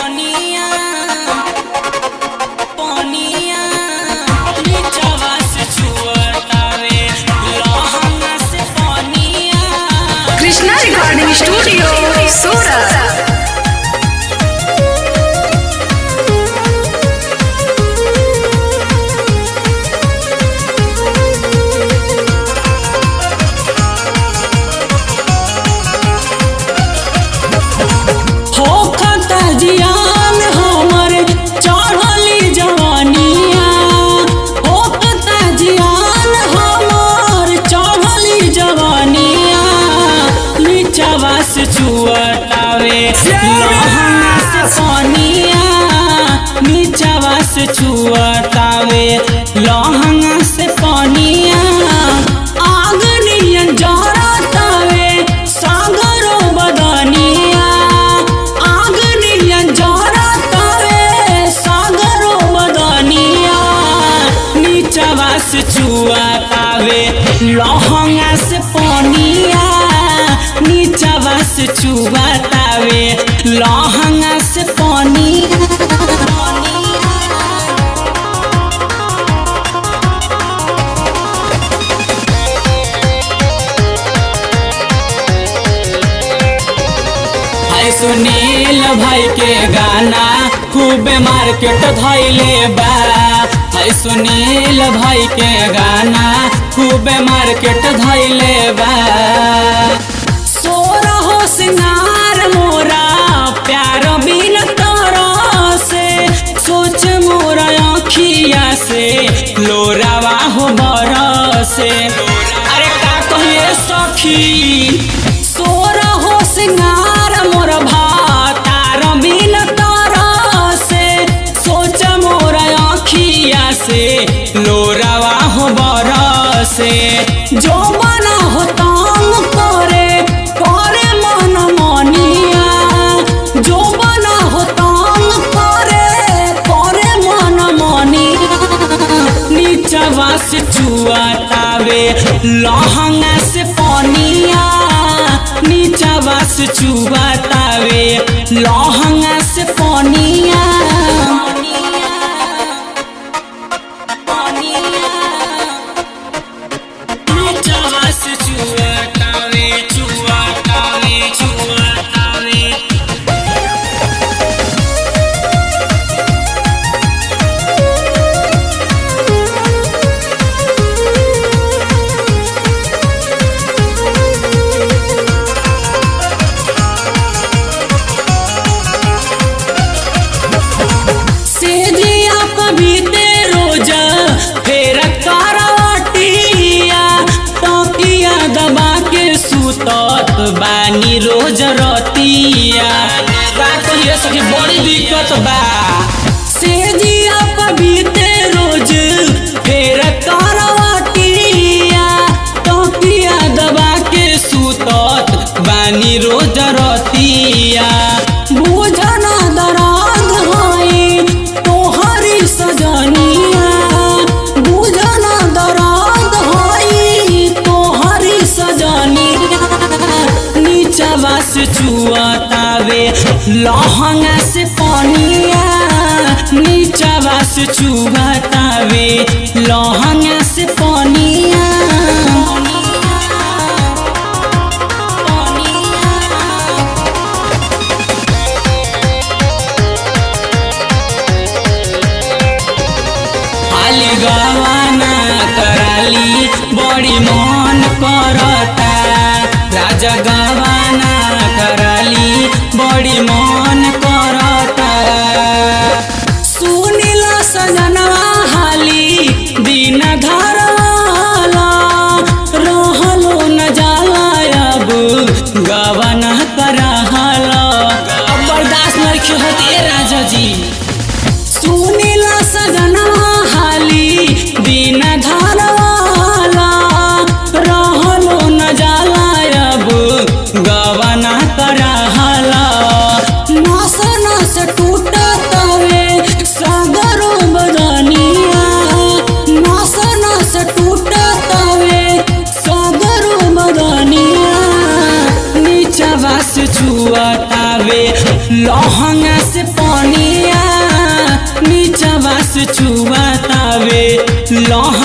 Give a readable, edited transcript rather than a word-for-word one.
पानिया पानिया नीचवा से छुअतावे लहंगा से पानिया। कृष्णा रिकॉर्डिंग स्टूडियो सूरत। जियान हमर चढ़ली जवानिया होता जियान हमर चढ़ली जवानिया नीचवा से छुअतावे लहंगा से पानिया नीचवा से छुअतावे लहंगा से पानिया। आग नियन जरतावे सागरो बदनिया से छुअतावे लहंगा से पानिया नीचवा से छुअतावे लहंगा से पानिया। सुनील भाई के गाना खूब मार्केट धैले बा। सुनील भाई के गाना खूब मार्केट धैले बा। सोरहो सिंगार मोरा प्यार बिन तोरा से सोच मोरा आँखिया से लोरावा हो बरसे। अरे का कहिए सखी सोरहो सिंगार मोर भातार बिन तोरा से सोच मोर आँखिया से लोरावा हो बरसे। जो बना हो तंग करे करे मन मनिया जो बना हो तंग करे करे मन मनिया नीचवा से छुअतावे लहंगा से पानिया नीचवा से छुअतावे लहंगा से पानिया। नीचवा से छुअतावे छुअतावे छुअतावे। सुतत बानी रोज रतिया कहिए सखी बड़ी दिक्कत बा। सेजिया पबीते रोज फेर करवटिया तकिया दबा के सुतत बानी रोज रतिया। बुझना दर्द होई तोहरी सजनिया बुझना दर्द होई तोहरी सजनिया नीचवा से छुअतावे लहंगा से पानिया नीचवा से छुअतावे लहंगा से पानिया। गवाना कराली बड़ी मन करता राजा गवाना कराली बड़ी मन करता। सुनिला सजनवा हाली दिन घरवाला रहलो न जाला अब गवाना करहला अब बर्दाश्त नहीं होती राजा जी। सुनिला सजनवा दिन घरवाला रहलो न जाला अब गवाना करहला। नस नस टूटतावे सागरो बदनिया नस नस टूटतावे सागरो बदनिया नीचवा से छुअतावे लहंगा से छुआतावे लह